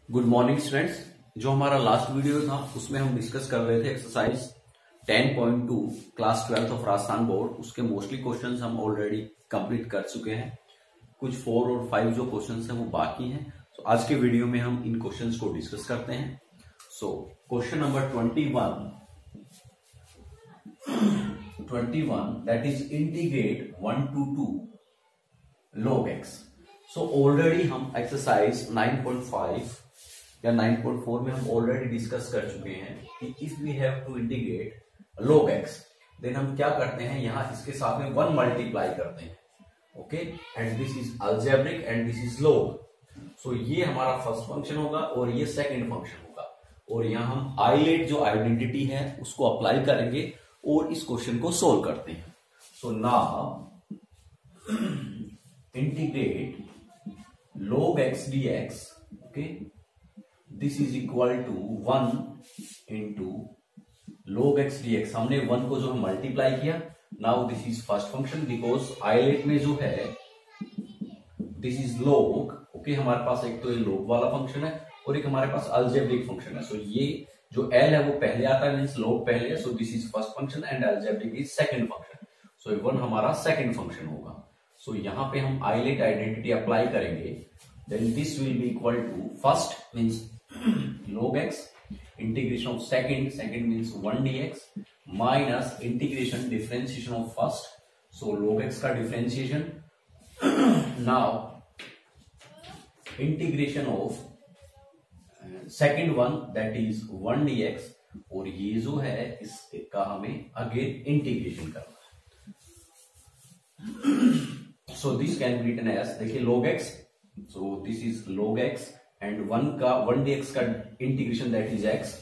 Good morning students. जो हमारा last video था उसमें हम डिस्कस कर रहे थे exercise 10.2 class 12th of Rajasthan board. उसके मोस्टली क्वेश्चंस हम ऑलरेडी कंप्लीट कर चुके हैं। कुछ 4 और 5 जो क्वेश्चंस हैं वो बाकी हैं। तो आज के वीडियो में हम इन क्वेश्चंस को डिस्कस करते हैं। So question number 21 that is integrate 1 to 2 log x। So already हम एक्सरसाइज 9.5 या 9.4 में हम ऑलरेडी डिस्कस कर चुके हैं कि if we have to integrate log x then हम क्या करते हैं, यहां इसके साथ में 1 मल्टीप्लाई करते हैं। Okay, and this is algebraic and this is log। सो ये हमारा फर्स्ट फंक्शन होगा और ये सेकंड फंक्शन होगा, और यहां हम आइलेट जो आइडेंटिटी है उसको अप्लाई करेंगे और इस क्वेश्चन को सोल्व करते हैं। So now integrate log x dx, okay, this is equal to 1 into log x dx। हमने 1 को जो है मल्टीप्लाई किया। Now this is first function because ILATE में जो है दिस इज log। ओके, हमारे पास एक तो ये log वाला फंक्शन है और एक हमारे पास अलजेब्रिक फंक्शन है। सो ये जो l है वो पहले आता है, मींस log पहले है। So this is first function and algebraic is second function. So ये 1 हमारा सेकंड फंक्शन होगा। सो यहां पे हम आइलेट आइडेंटिटी अप्लाई करेंगे। Then this will be equal to first means log x integration of second means 1 dx minus integration differentiation of first. So log x का differentiation. Now integration of second one that is 1 dx, और ये जो है इसका हमें again integration करना है। So this can be written as, देखिए log x, so this is log x and 1 dx का integration that is x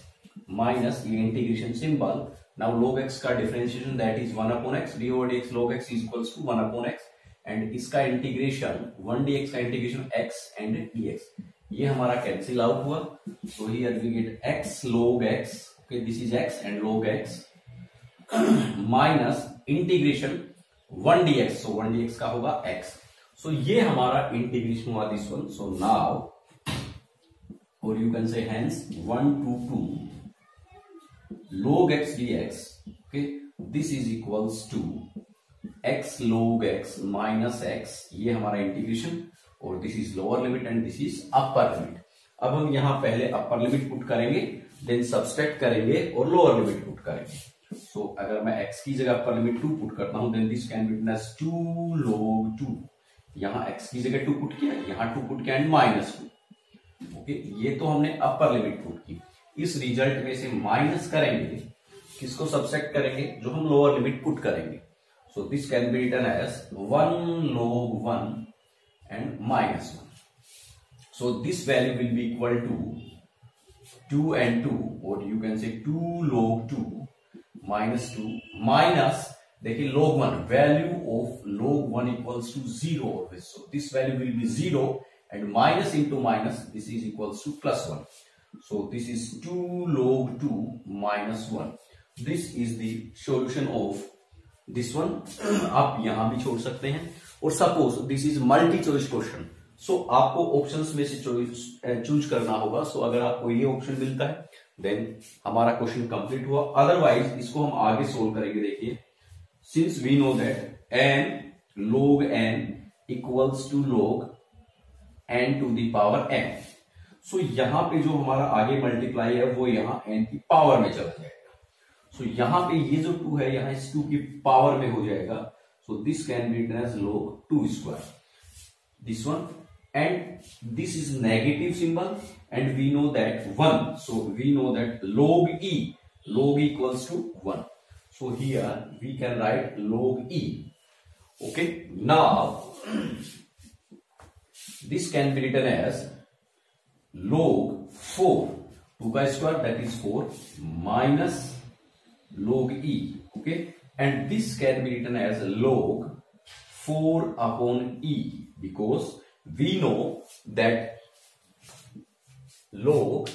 minus ये integration symbol. Now log x का differentiation that is 1 upon x, d over dx log x is equals to 1 upon x, and इसका integration 1 dx का integration x and dx, ये हमारा cancel out हुआ। So here we get x log x, okay this is x and log x minus integration 1 dx, so 1 dx का होगा x। सो ये हमारा integration हुआ दिस वन। सो नाउ और you can say hence 1 to 2 log x dx, okay this is equals to x log x minus x, ये हमारा integration, और this is lower limit and this is upper limit. अब हम यहां पहले upper limit put करेंगे, then subtract करेंगे और लोअर लिमिट पुट करेंगे। सो अगर मैं x की जगह अपर लिमिट 2 पुट करता हूं, then this can be written as 2 log 2। यहां x की जगह 2 पुट किया, यहां 2 पुट किया एंड माइनस 2। ओके, ये तो हमने अपर लिमिट पुट की। इस रिजल्ट में से माइनस करेंगे, किसको सब्सट्रैक्ट करेंगे, जो हम लोअर लिमिट पुट करेंगे। So this can be written as 1 log 1 and minus 1। So this value will be equal to 2 and 2, और यू कैन से 2 log 2 माइनस 2 माइनस, देखिए log 1, value of log 1 equals to 0 always. So this value will be 0 and minus into minus this is equals to plus 1। So this is 2 log 2 minus 1। This is the solution of this one. आप यहां भी छोड़ सकते हैं, और suppose this is multi choice question, so आपको options में से चूज करना होगा। सो अगर आपको ये ऑप्शन मिलता है देन हमारा क्वेश्चन कंप्लीट हुआ, अदरवाइज इसको हम आगे सोल्व करेंगे। देखिए, since we know that n log n equals to log n to the power n, so यहां पे जो हमारा आगे मल्टीप्लाई है वो यहां n की पावर में चला जाएगा। सो यहां पे ये जो 2 है यहां इस 2 की पावर में हो जाएगा। So this can be written as log 2 square, this one, and this is negative symbol and we know that 1, so we know that log e equals to 1, so here we can write log e. Okay, now this can be written as log 4, 2 का square that is 4 minus log e, okay, and this can be written as log 4 upon e, because we know that log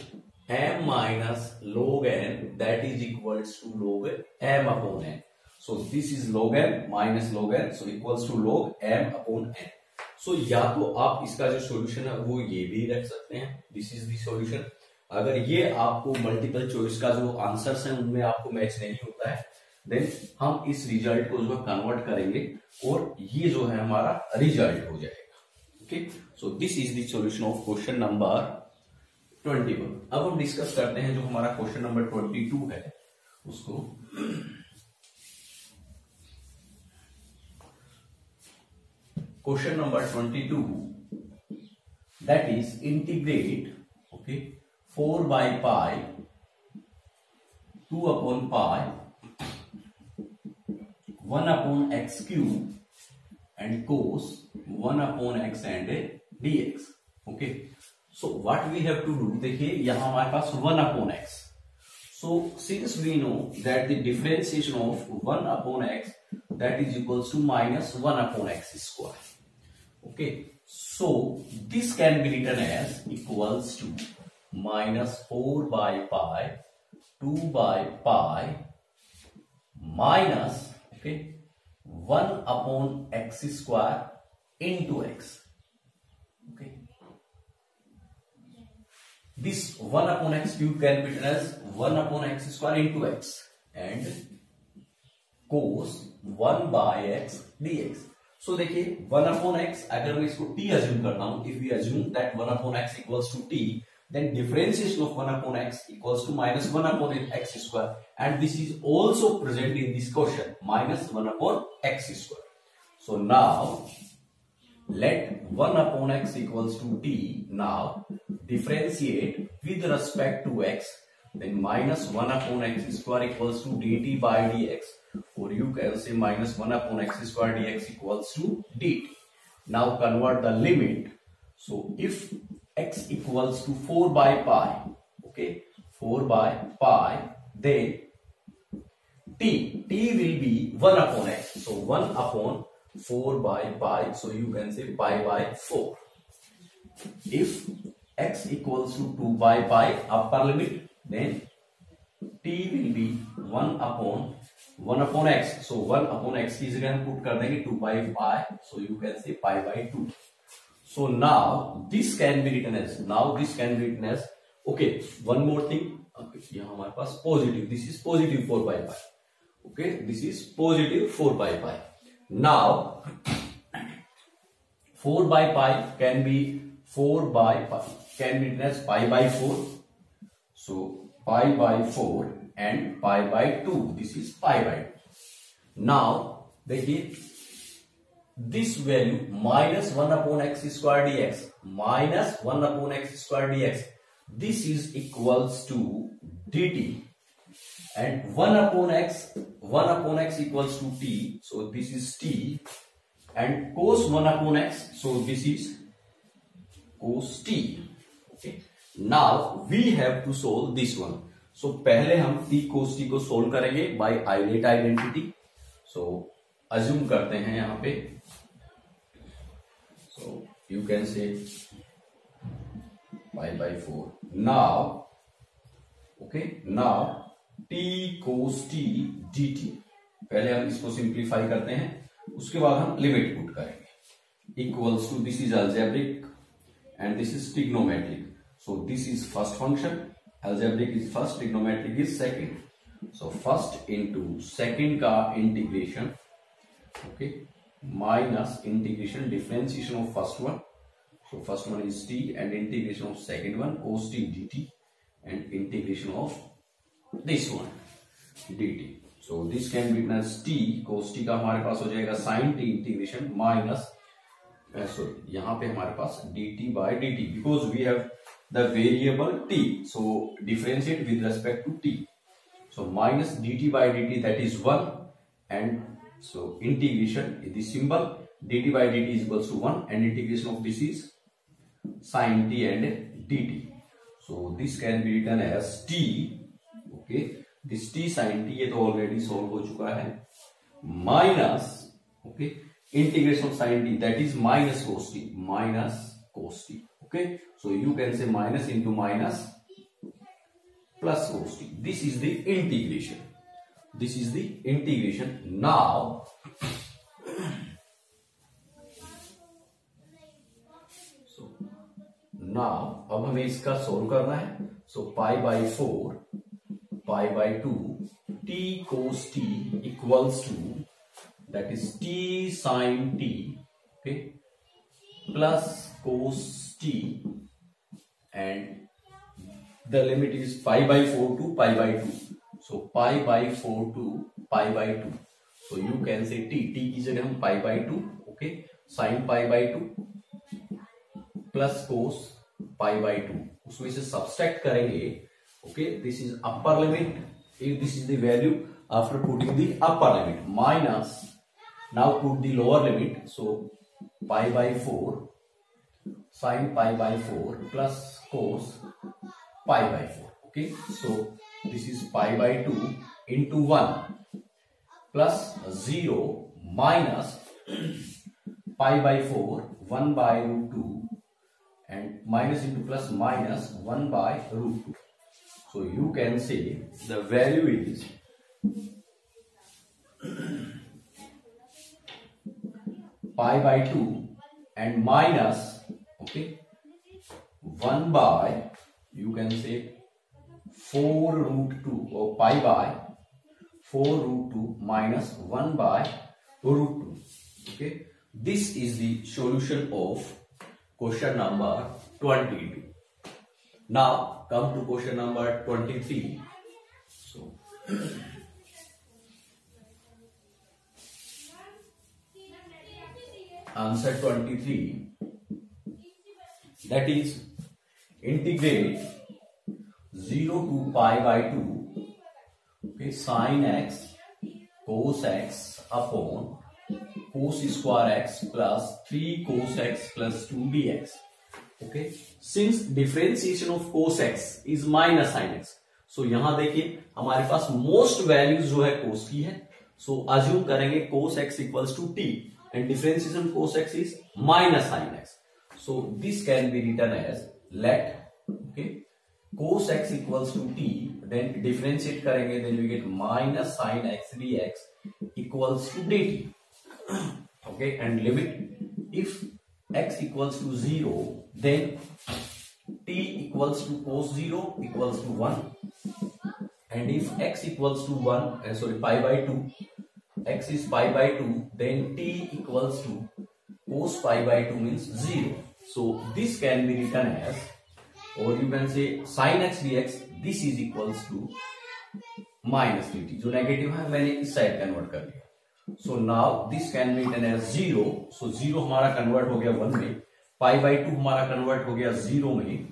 m minus log n that is equals to log m upon n. So this is log m minus log n, so equals to log m upon n. सो या तो आप इसका जो solution है वो ये भी रख सकते हैं, दिस इज द सॉल्यूशन। अगर ये आपको मल्टीपल चॉइस का जो आंसर्स हैं उनमें आपको मैच नहीं होता है, देन हम इस रिजल्ट को जो है कन्वर्ट करेंगे और ये जो है हमारा रिजल्ट हो जाएगा। Okay, so this is the solution of question number 21। अब हम डिस्कस करते हैं जो हमारा क्वेश्चन नंबर 22 है उसको। Question number 22, that is integrate 4 by pi 2 upon pi 1 upon x cube and cos 1 upon x and dx। Okay, so what we have to do, देखिए यहां हमारे पास 1 upon x, so since we know that the differentiation of 1 upon x that is equals to minus 1 upon x square। okay, so this can be written as equals to minus 4 by pi 2 by pi minus 1 upon x square into x। okay, this 1 upon x cube can be written as 1 upon x square into x and cos 1 by x dx। so देखिए 1 upon x, अगर मैं इसको t assume करता हूं, if we assume that 1 upon x equals to t, then differentiation of 1 upon x equals to minus 1 upon x square, and this is also present in this question, minus 1 upon x square। so now let 1 upon x equals to t now differentiate with respect to x, then minus 1 upon x square equals to dt by dx, or you can say minus 1 upon x square dx equals to dt। now convert the limit, so if x equals to 4 by pi, okay, 4 by pi, then t will be 1 upon x, so 1 upon 4 by pi, so you can say pi by 4। if x equals to 2 by pi upper limit, then t will be 1 upon x, so 1 upon x की जगह हम put कर देंगे 2 by pi, so you can say pi by 2। so now this can be written as, okay, one more thing, यहाँ हमारे पास positive, this is positive 4 by pi, okay, this is positive 4 by pi। now 4 by pi can be written as pi by 4, so pi by 4 and pi by 2, this is pi by 2। now देखिए this value minus 1 upon x square dx, minus 1 upon x square dx, this is equals to dt, and 1 upon x equals to t, so this is t, and cos 1 upon x, so this is cos t। okay, now we have to solve this one, so पहले हम t cos t को solve करेंगे by Eilert identity। so assume करते हैं यहां पे, so you can say pi by 4। now okay, now t cos t dt, पहले हम इसको सिंप्लीफाई करते हैं, उसके बाद हम लिमिट पुट करेंगे, equals to, this is algebraic and this is trigonometric, so this is first function, algebraic is first, trigonometric is second, so first into second का integration, okay, minus integration differentiation of first one, so first one is t, and integration of second one cos t dt, and integration of this one dt, so this can be written as t cos t का हमारे पास हो जाएगा sin t integration minus sorry, यहाँ पे हमारे पास dt by dt, because we have the variable t, so differentiate with respect to t, so minus dt by dt, that is 1, and so integration, this symbol dt by dt is equals to 1, and integration of this is sin t and dt, so this can be written as t, okay, this t sin t ये तो already solve हो चुका है, minus, okay, integration of sin t, that is minus cos t, okay, so you can say minus into minus plus cos t, this is the integration, now अब हमें इसका solve करना है। So pi by 4 pi by 2 t cos t equals to that is t sin t, okay, plus cos t and the limit is pi by 4 to pi by 2. So pi by 4 to pi by 2. So you can say t की जगह हम pi by 2, okay, sin pi by 2 plus cos pi by 2, उसमें से subtract करेंगे, okay, this is upper limit, if this is the value after putting the upper limit, minus now put the lower limit, so pi by 4 sin pi by 4 plus cos pi by 4, okay, so this is pi by 2 into 1 plus 0 minus pi by 4 1 by root 2 and minus into plus minus 1 by root 2. So you can say the value is pi by 2 and minus, okay, 1 by, you can say 4 root 2 or pi by 4 root 2 minus 1 by root 2. Okay, this is the solution of question number 22. Now come to question number 23. So answer 23, that is integrate 0 to pi by 2, okay, sin x cos x upon cos square x plus 3 cos x plus 2 dx. Okay, since differentiation of cos x is minus sin x, so यहां देखिए हमारे पास most values जो है cos की है, so assume करेंगे cos x equals to t and differentiation cos x is minus sin x, so this can be written as let, okay, cos x equals to t, then differentiate करेंगे, then we get minus sin x dx equals to dt. Okay, and limit if x equals to 0, then t equals to cos 0 equals to 1, and if x equals to 1, pi by 2, x is pi by 2, then t equals to cos pi by 2 means 0. So this can be written as, or you can say sin x dx, this is equals to minus dt, जो negative है मैंने इस side convert कर दिया. So now this can be written as 0. So 0 हमारा convert हो गया 1 में, pi by 2 हमारा कन्वर्ट हो गया 0 में,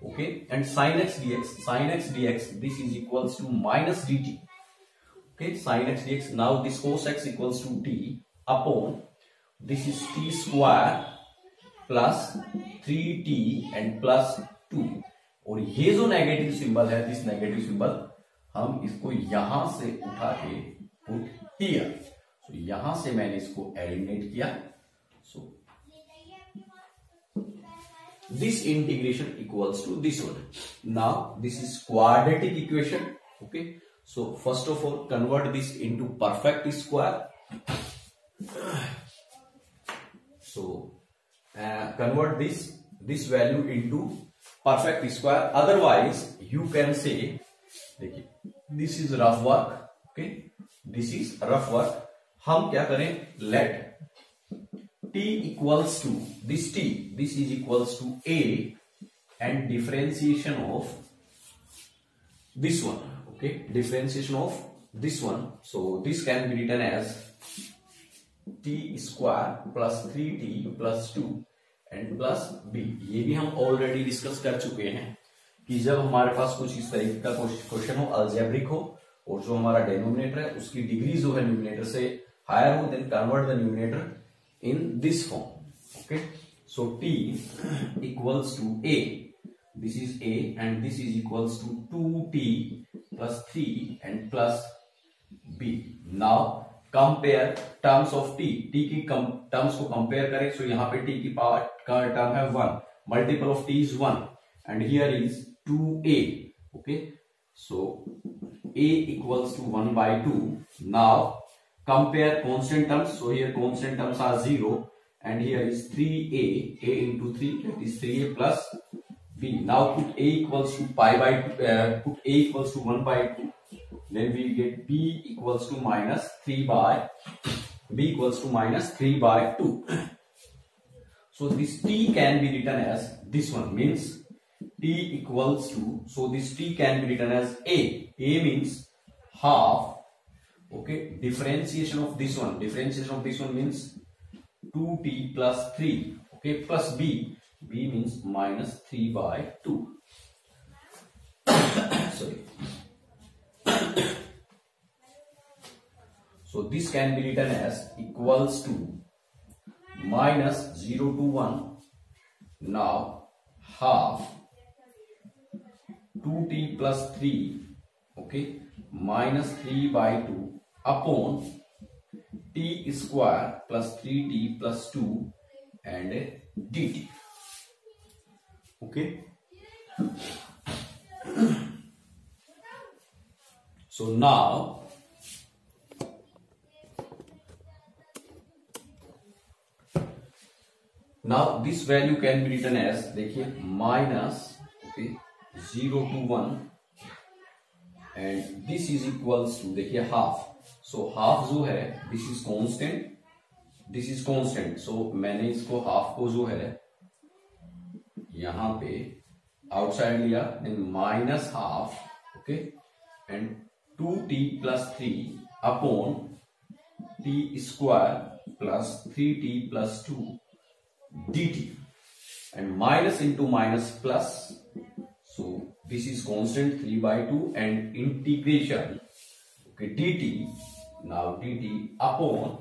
okay, and sin x dx this is equals to minus dt. Okay, sin x dx, now this cos x equals to t upon this is t square plus 3t and plus 2, और ये जो negative symbol है, this negative symbol, हम इसको यहां से उठा के पुट हियर, तो यहां से मैंने इसको एलिमिनेट किया. So this integration equals to this one. Now this is quadratic equation. Okay, so first of all convert this into perfect square. So convert this value into perfect square. Otherwise you can say, देखिए this is rough work. Okay, this is rough work. हम क्या करें, let t equals to this t, this is equals to a and differentiation of this one. Okay, differentiation of this one, so this can be written as t square plus 3t plus 2 and plus b. ये भी हम already discuss कर चुके हैं कि जब हमारे पास कुछ इस तरीके का क्वेश्चन हो, अलजेब्रिक हो, और जो हमारा डिनोमिनेटर है उसकी डिग्री जो है न्यूमिनेटर से हायर हो, then convert the numerator in this form. Okay, so t equals to a, this is a, and this is equals to 2t plus 3 and plus b. Now compare terms of t की terms को compare करें. so यहाँ पे t की power का term है 1, multiple of t is 1 and here is 2a. okay, so a equals to 1 by 2. now compare constant terms, so here constant terms are 0 and here is 3a, a into 3, that is 3a plus b. Now put a equals to pi by put a equals to 1 by 2. Then we get b equals to minus 3 by 2. So this t can be written as this one, means t equals to, so this t can be written as a. A means half. Okay, differentiation of this one means 2t plus 3. Okay, plus b means minus 3 by 2. Sorry. So this can be written as equals to minus 0 to 1. Now half 2t plus 3. Okay, minus 3 by 2 upon t square plus 3t plus 2 and dt. Okay, so now this value can be written as, देखिए, minus, okay, 0 to 1 and this is equals to, देखिए, half. So half जो है this is constant. So मैंने इसको half को जो है यहाँ पे outside लिया, then minus half, okay, and 2t plus 3 upon t square plus 3t plus 2 dt, and minus into minus plus. So this is constant 3 by 2 and integration, okay, dt. Now dt upon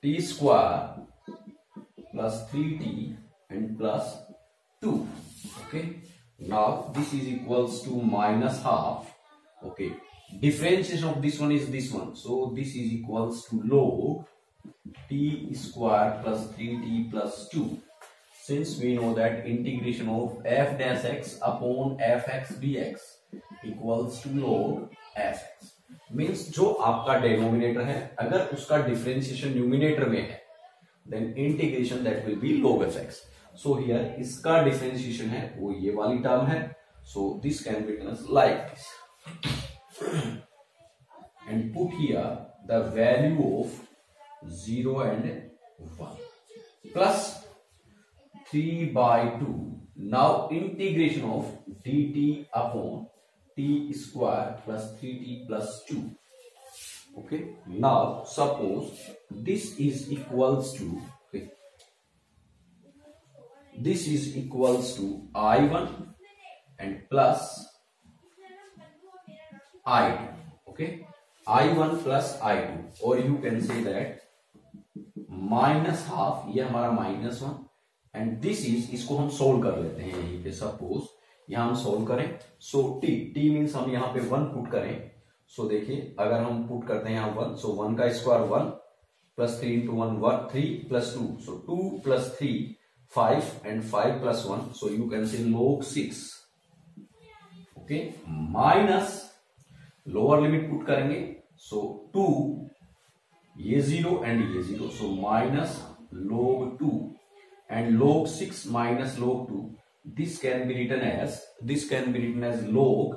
t square plus 3t and plus 2. Okay, now this is equals to minus half. Okay, differentiation of this one is this one, so this is equals to log t square plus 3t plus 2. Since we know that integration of f dash x upon fx dx equals to log fx, means जो आपका denominator है अगर उसका differentiation numerator में है then integration that will be log fx. So here इसका differentiation है वो ये वाली टर्म है, so this can be written as like this and put here the value of 0 and 1 plus 3 by 2. Now integration of dt upon t square plus 3t plus 2. Okay, now suppose this is equals to, okay, this is equals to I1 and plus I2. Okay, I1 plus I2, or you can say that minus half, ये हमारा minus 1 and this is, इसको हम solve कर लेते हैं यहीं पे. Suppose यहां हम सोल्व करें, सो t मीन्स हम यहाँ पे 1 पुट करें. सो देखिए अगर हम पुट करते हैं यहाँ 1, सो 1 का square 1 plus 3 into 1 3 plus 2, so 2 plus 3 5 and 5 plus 1, so you can say log 6. Okay, minus lower limit put करेंगे, सो 2 ये 0 एंड ये 0, so minus log 2 and log 6 minus log 2. This can be written as log,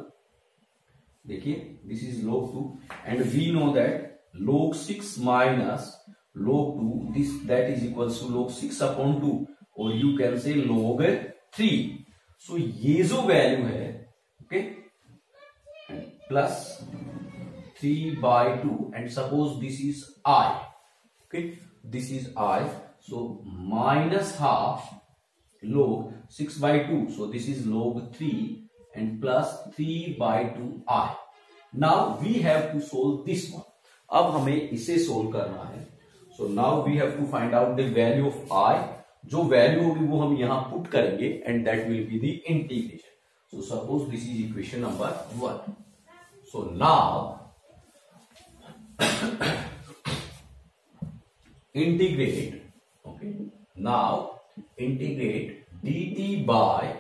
देखिए this is log 2 and we know that log 6 minus log 2, this that is equals to log 6 upon 2, or you can say log 3. So ये जो value है, okay, plus 3 by 2 and suppose this is I, okay, this is I. So minus half log 6 by 2, so this is log 3 and plus 3 by 2i. Now we have to solve this one. अब हमें इसे solve करना है. So now we have to find out the value of I. जो value होगी वो हम यहां पुट करेंगे and that will be the integration. So suppose this is equation number 1. So now integrate. Okay, now integrate dt by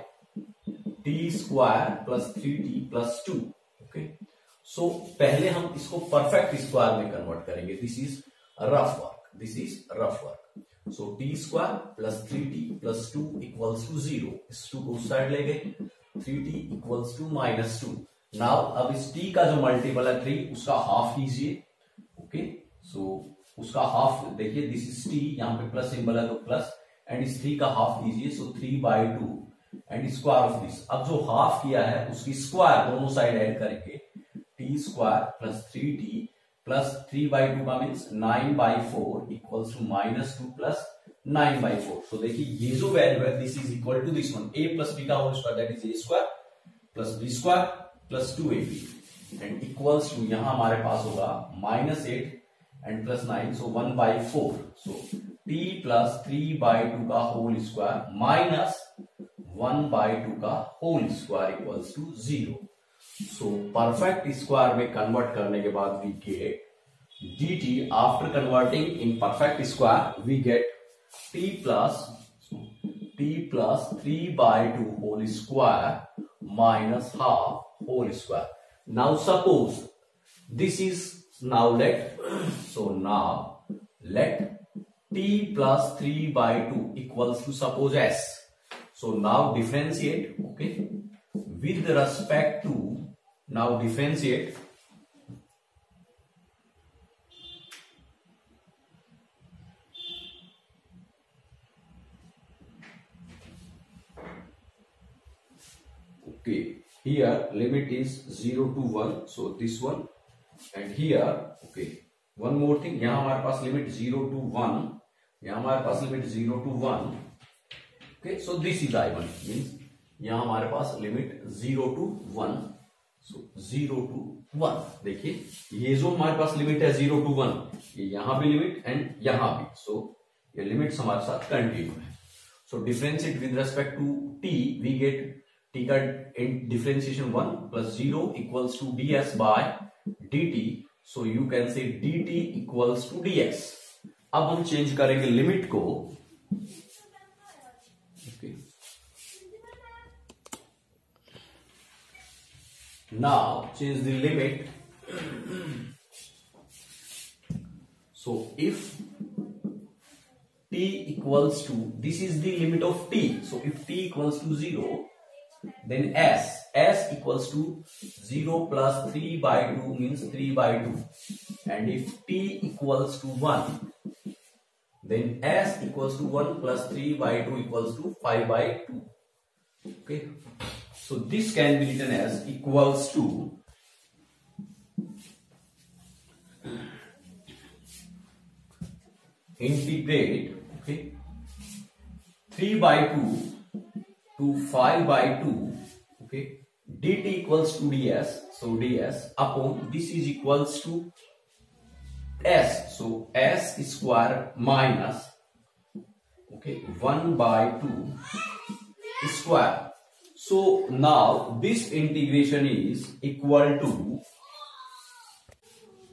t square plus 3t plus 2. Okay, so पहले हम इसको perfect square में convert करेंगे. This is rough work. So t square plus 3t plus 2 equals to 0। इस 2 को उस side ले गए, 3t इक्वल्स टू -2। नाउ अब इस t का जो मल्टीपल है 3, उसका हाफ कीजिए। ओके, सो उसका हाफ देखिए, दिस इज t, यहाँ पे प्लस सिंबल है तो प्लस, एंड इस 3 का हाफ कीजिए, so 3/2 and square of this. अब जो हाफ किया है उसकी स्क्वायर दोनों साइड ऐड करके t square plus 3t plus 3/2 का means 9/4 equals to -2 plus 9/4। So देखिए ये जो वैल्यू है this is equal to this one, a plus b का whole square that is a square plus b square plus 2ab and equals to यहां हमारे पास होगा -8 and plus 9, so 1/4। So t plus 3/2 का होल स्क्वायर माइनस 1/2 का whole square equals to 0। So perfect square में convert करने के बाद we get dt। After converting in perfect square we get t plus 3/2 whole square minus half whole square. Now suppose this is now let t plus 3/2 equals to suppose s. So now differentiate, okay, with respect to, now differentiate okay, here limit is 0 to 1, so this one, and here okay, one more thing, यहां हमारे पास limit 0 to 1, यहां हमारे पास limit 0 to 1, okay, so this is I1 means यहां हमारे पास limit 0 to 1, so 0 to 1। देखिए ये जो हमारे पास लिमिट है 0 to 1, ये यहां भी लिमिट एंड यहां भी, सो ये लिमिट्स हमारे साथ कंटिन्यू है। So differentiate with respect to t, we get t का differentiation 1 plus 0 equals to ds by dt, so you can say dt equals to dx। अब हम चेंज करेंगे लिमिट को, okay, now change the limit, so if t equals to, this is the limit of t, so if t equals to 0, then s equals to 0 plus 3/2 means 3/2, and if t equals to 1, then s equals to 1 plus 3/2 equals to 5/2, okay, so this can be written as equals to integrate, okay, 3/2 to 5/2, okay, dt equals to ds, so ds upon this is equals to s, so s square minus, okay, 1/2 square। so now this integration is equal to,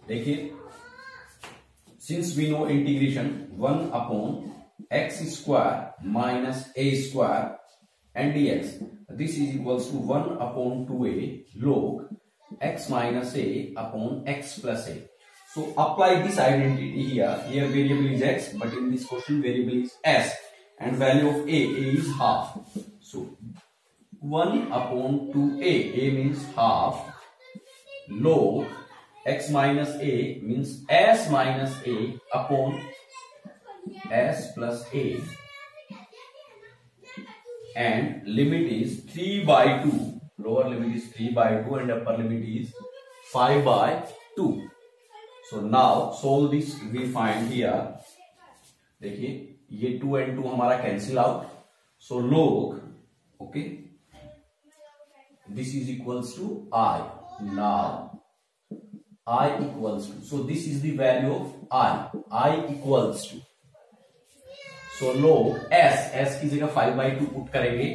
देखिए since we know integration 1 upon x square minus a square and dx, this is equals to 1 upon 2a log x minus a upon x plus a। so apply this identity here, variable is x, but in this question variable is s, and value of a is half, so 1 upon 2a, a means half, log x minus a means s minus a upon s plus a, and limit is 3/2, lower limit is 3/2 and upper limit is 5/2। so now solve this, we find here, देखिए ये 2 and 2 हमारा cancel out, so log, okay, this is equals to I। now I equals to, so this is the value of I equals to, so log s की जगह 5/2 put करेंगे,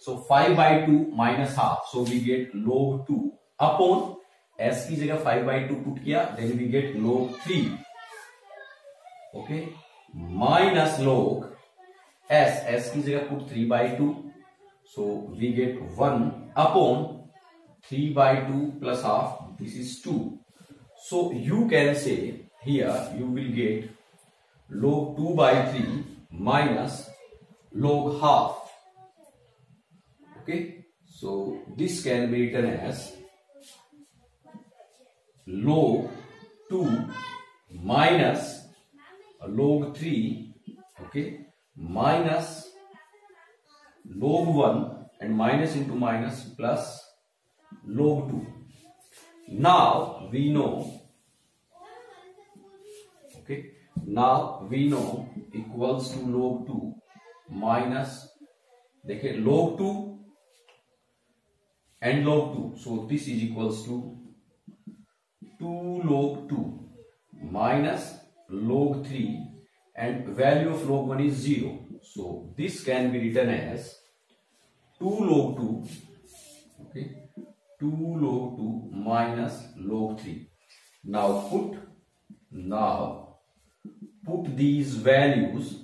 so 5/2 minus half, so we get log 2 upon s की जगह 5/2 put किया, then we get log 3, okay, minus log s की जगह put 3/2, so we get 1 upon 3/2 plus half, this is 2, so you can say here you will get log 2/3 minus log half. Okay, so this can be written as log 2 minus log 3, okay, minus log 1 and minus into minus plus log 2. Now we know, okay, now we know equals to log 2 minus, देखिए log 2 and log 2, so this is equals to 2 log 2 minus log 3 and value of log 1 is 0, so this can be written as 2 log 2, okay, 2 log 2 minus log 3. Now put these values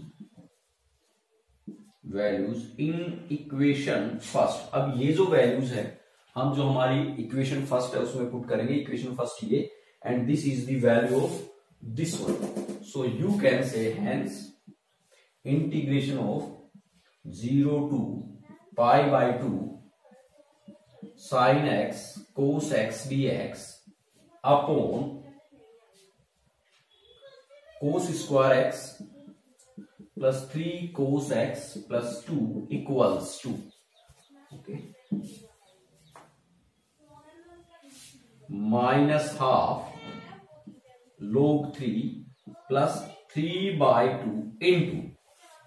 in equation first. अब ये जो values है हम जो हमारी equation first है उसमें put करेंगे. इक्वेशन फर्स्ट ये, and this is the value of this one. So you can say hence integration of 0 to pi by 2 sin x cos x dx upon cos square x plus 3 cos x plus 2 equals to, okay, minus half log 3 plus 3 by 2 into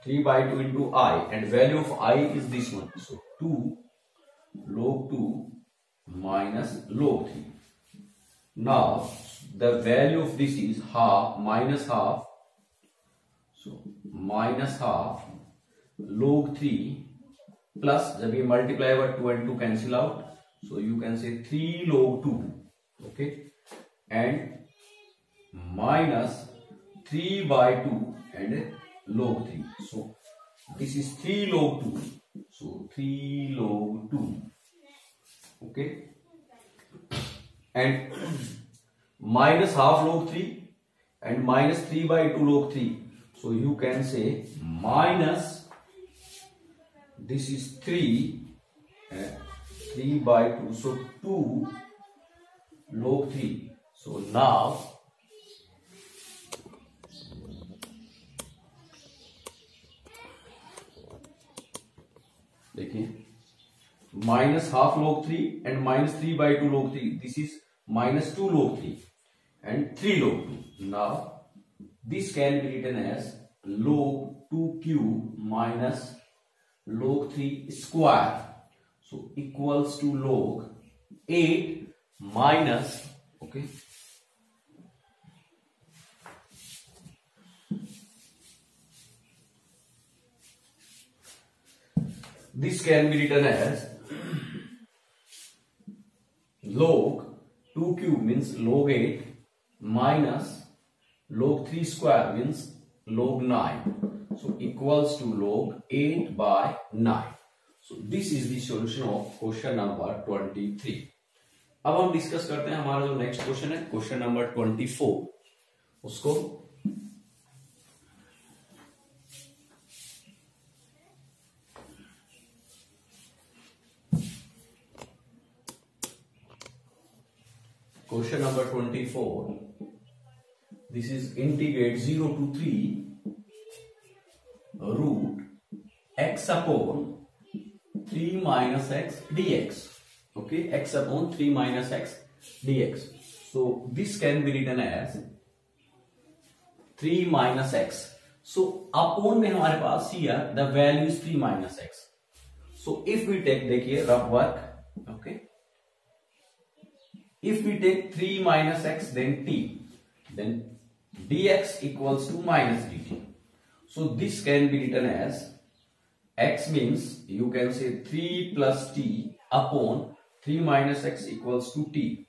3 by 2 into I, and value of I is this one, so 2 log 2 minus log 3. Now the value of this is half minus half, so minus half log 3 plus, जब ये multiply over 2 and 2 cancel out, so you can say 3 log 2, okay, and minus 3 by 2 and log 3, so this is 3 log 2, so 3 log 2, okay, and minus half log 3 and minus 3 by 2 log 3, so you can say minus, this is 3 and 3 by 2, so 2 log 3. So now देखिए minus half log 3 and minus 3 by 2 log 3, this is minus 2 log 3 and 3 log 2. Now this can be written as log 2 cube minus log 3 square, so equals to log 8 minus, okay, this can be written as log 2 cube means log 8 minus log 3 square means log 9, so equals to log 8 by 9. So this is the solution of question number 23. अब हम discuss करते हैं हमारा जो next question है, question number 24. उसको question number 24, this is integrate 0 to 3 root x upon 3 minus x dx, okay, x upon 3 minus x dx. So this can be written as 3 minus x. So upon में हमारे पास here the value is 3 minus x. So if we take, देखिए rough work, okay, if we take 3 minus x then t, then dx equals to minus dt. So this can be written as x means you can say 3 plus t upon 3 minus x equals to t.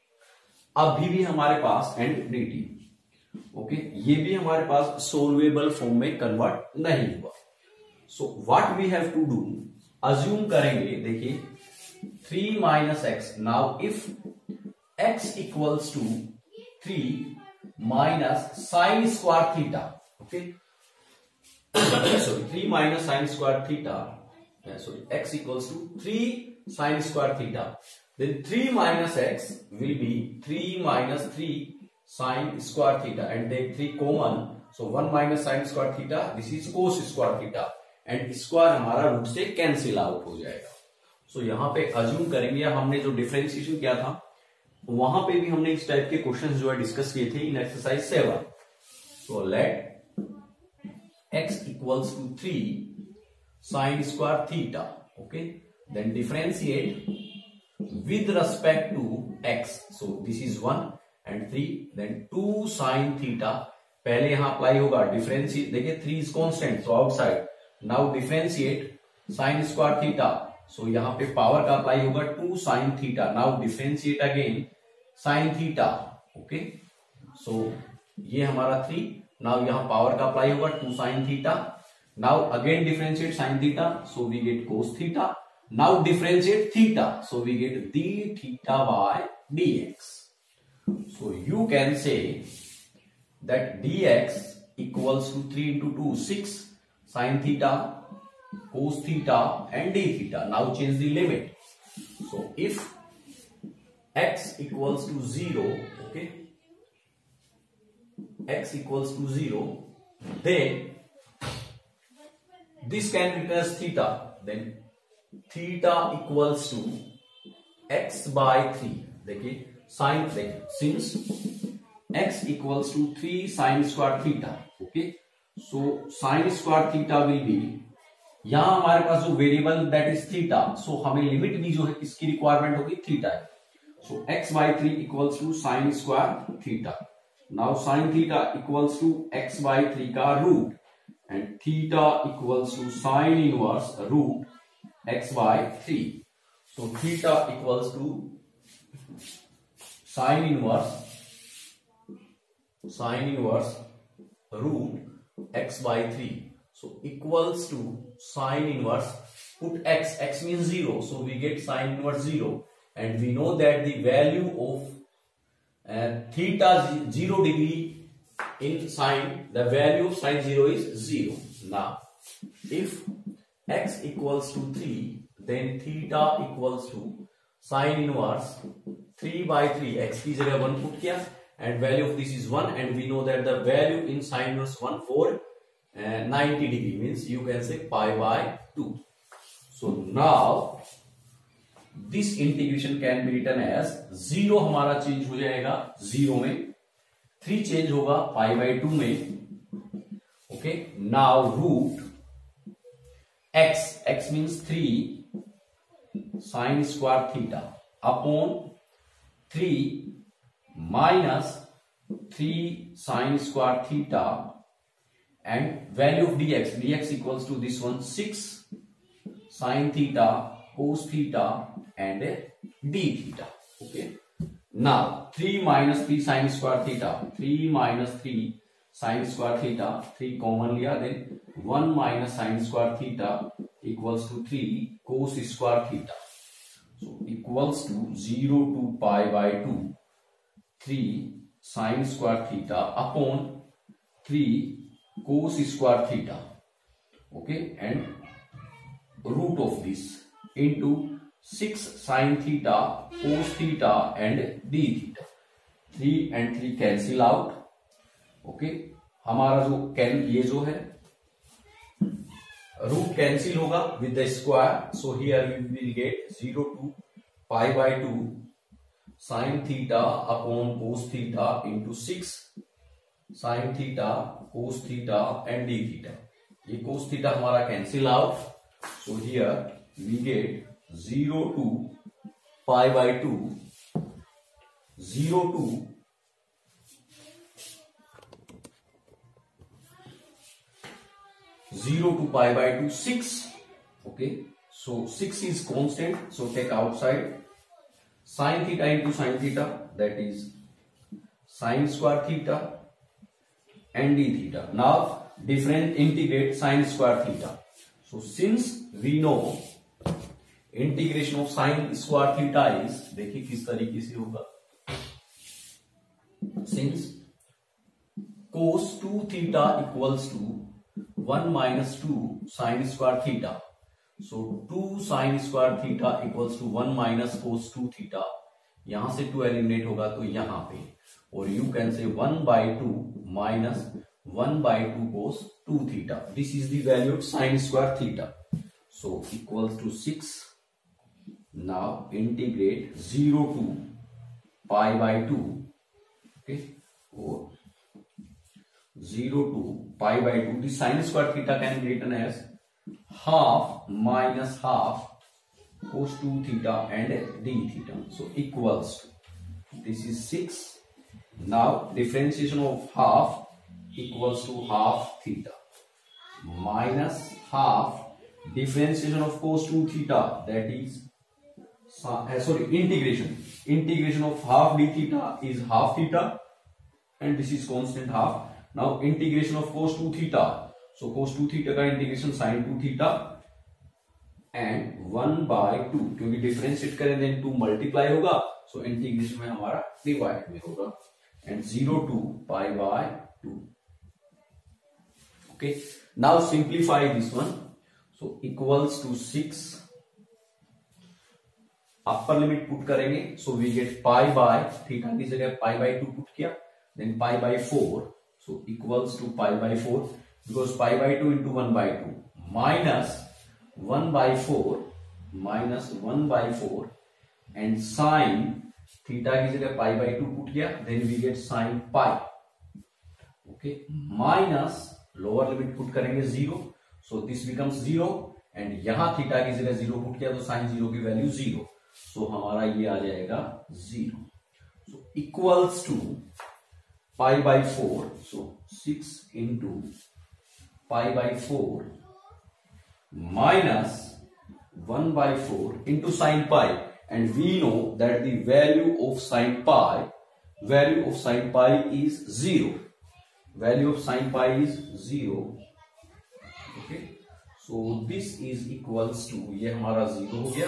अभी भी हमारे पास and dt, okay, ये भी हमारे पास solvable form में convert नहीं हुआ. So what we have to do, assume करेंगे, देखिए 3 minus x. Now if x equals to 3 minus sin square theta, okay, sorry 3 minus sine square theta, sorry x equals to 3 sine square theta, then 3 minus x will be 3 minus 3 sine square theta, and take 3 common, so 1 minus sine square theta, this is cos square theta, and square हमारा root से cancel out हो जाएगा. सो यहां पे assume करेंगे, हमने जो differentiation किया था वहां पे भी हमने इस टाइप के क्वेश्चंस जो है डिस्कस किए थे in exercise 7. So let x equals to 3 sine square theta, okay, then differentiate with respect to x, so this is 1 and 3, then 2 sine theta, पहले यहां अप्लाई होगा डिफरेंशिएट, देखिए 3 is constant so outside, now differentiate sine square theta, so यहां पे power का apply होगा 2 sine theta, now differentiate again sine theta, okay, so ये हमारा 3, नाउ यहां पावर का अप्लाई होगा 2 sine theta, now again differentiate sine theta, so we get cos theta, now differentiate theta, so we get d theta by dx. So you can say that dx equals to 3 into 2 6 sin theta, cos theta and d theta. Now change the limit. So if x equals to 0, okay, x equals to 0, then this can be written as theta, then theta equals to x by 3. देखिए sin, since x equals to 3 sin square theta, okay, so sin square theta will be, यहां हमारे पास जो variable that is theta, सो हमें limit भी जो है किसकी requirement होगी, थीटा है. So x by 3 equals to sine square theta, now sine theta equals to x by 3 का root, and theta equals to sine inverse root x by 3. So theta equals to sine inverse root x by 3, so equals to sine inverse, put x means 0, so we get sine inverse 0, and we know that the value of theta 0 degree in sine, the value of sine 0 is 0. Now if x equals to 3, then theta equals to sine inverse 3 by 3, x की जगह 1 put किया, and value of this is 1, and we know that the value in sine inverse 1 for 90 degree means you can say pi by 2. So now this integration can be written as 0 हमारा change हो जाएगा 0 में, 3 change होगा pi by 2 में, okay, now root x means 3 sine square theta upon 3 minus 3 sine square theta, and value of dx equals to this one 6 sin theta, cos theta and d theta, okay. Now 3 minus 3 sin square theta, 3 minus 3 sin square theta, 3 common लिया, then 1 minus sin square theta equals to 3 cos square theta, so equals to 0 to pi by 2 3 sin square theta upon 3 cos square theta, okay, and root of this into 6 sin theta, cos theta and d theta. 3 and 3 cancel out, okay, हमारा जो ये जो है root cancel होगा with the square, so here we will get 0 to pi by 2 sin theta upon cos theta into 6 sin theta, cos theta and d theta. ये cos theta हमारा cancel out, so here we get 0 to pi by 2, 0 to 0 to pi by 2 6, okay, so 6 is constant, so take outside sin theta into sin theta, that is sin square theta and d theta. Now different integrate sin square theta. So since we know integration of sin square theta is, देखिए किस तरीके से होगा, since cos 2 theta equals to 1 minus 2 sin square theta. So 2 sin square theta equals to 1 minus cos 2 theta. यहां से 2 eliminate होगा तो यहां पे, और यू कैन से 1 by 2 minus 1 by 2 cos 2 theta. This is the value of sin square theta. So equals to 6. Now integrate 0 to pi by 2. Okay, or 0 to pi by 2. The sin square theta can be written as half minus half cos 2 theta and d theta. So equals to, this is 6. Now differentiation of half equals to half theta minus half differentiation of cos 2 theta, that is integration of half d theta is half theta, and this is constant half. Now integration of cos 2 theta, so cos 2 theta का integration sin 2 theta and 1 by 2, क्योंकि differentiate करें then 2 multiply होगा, so integration में हमारा divide में होगा, and 0 to pi by 2. Okay, now simplify this one. So equals to 6. Upper limit put करेंगे, so we get pi by theta की जगह पाई बाय 2 पुट किया, then pi by 4, so equals to pi by 4, because pi by 2 into 1 by 2 minus 1 by 4 minus 1 by 4 and sine theta की जगह pi by 2 put किया, then we get sine pi. Okay, minus lower limit put करेंगे 0, so this becomes 0 and यहां theta की जगह 0 put किया तो sign 0 की वैल्यू 0, सो हमारा ये आ जाएगा 0. So equals to pi by 4, so 6 into pi by 4 minus 1 by 4 into sine pi, and we know that the value of sine pi is 0. Value of sine pi is 0. Okay, so this is equals to, ये हमारा 0 हो गया,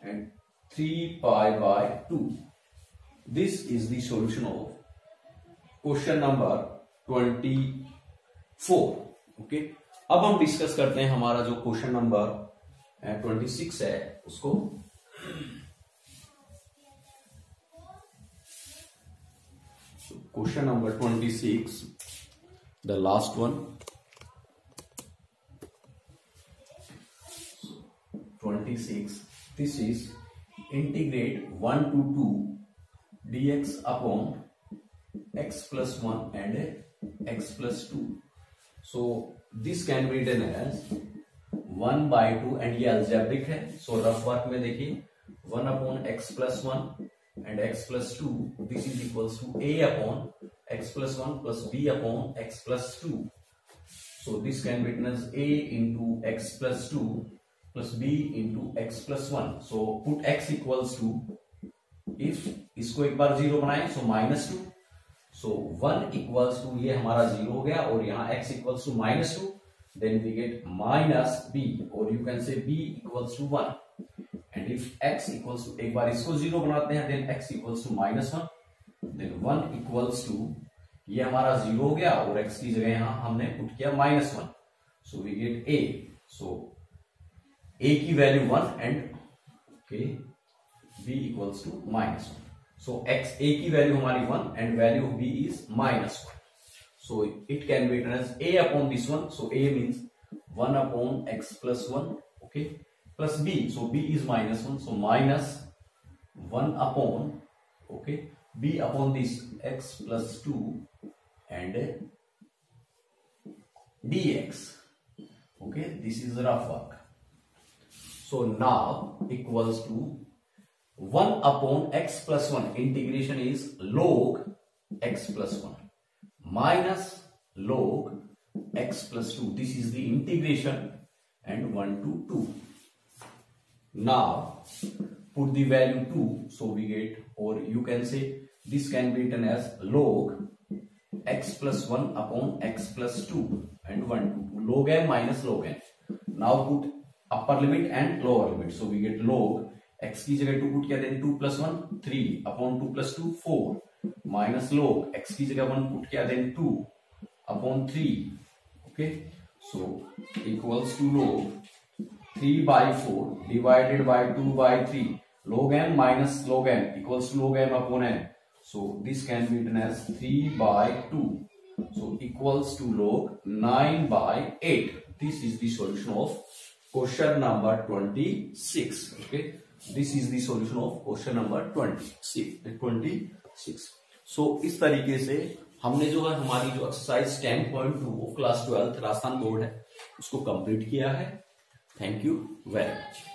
and 3 pi by 2. This is the solution of question number 24. Okay, अब हम discuss करते हैं हमारा जो क्वेश्चन नंबर 26 है उसको. Question number 26, the last one. 26, this is integrate 1 to 2 dx upon x plus 1 and x plus 2. So this can be written as 1 by 2, and ये algebraic है, so रफ वर्क में देखिए 1 upon x plus 1 and x plus 2, this is equals to a upon x plus 1 plus b upon x plus 2. So this can be written as a into x plus 2 plus b into x plus 1. So put x equals to, if इसको एक बार 0 बनाए so minus 2, so 1 equals to, ये हमारा 0 हो गया, और यहाँ x equals to minus 2, then we get minus b, or you can say b equals to 1, and if x equals to, एक बार इसको 0 बनाते हैं, then x equals to minus 1, then 1 equals to, ये हमारा 0 हो गया, और x की जगह यहाँ हमने पुट किया minus 1, so we get a. So a की वैल्यू 1 and okay b equals to minus 1. So x a की वैल्यू हमारी 1 and value of b is minus 1. So it can be written as a upon this one, so a means 1 upon x plus 1, okay, plus b, so b is minus 1, so minus 1 upon, okay, b upon this x plus 2 and dx. Okay, this is rough work. So now equals to 1 upon x plus 1, integration is log x plus 1 minus log x plus 2. This is the integration, and 1 to 2. Now put the value 2, so we get, or you can say this can be written as log x plus 1 upon x plus 2 and 1 to 2. Log n minus log n. Now put upper limit and lower limit, so we get log x की जगह 2 put किया, then 2 plus 1 3 upon 2 plus 2 4 minus log x की जगह 1 put किया, then 2 upon 3, okay, So equals to log 3/4 divided by 2/3 log m minus log n equals to log m upon n. So this can be written as 3/2. So equals to log 9/8. This is the solution of question number 26. Okay, this is the solution of question number 26. So इस तरीके से हमने जो है हमारी जो exercise 10.2 class 12 Rajasthan board है उसको कंप्लीट किया है। Thank you very much.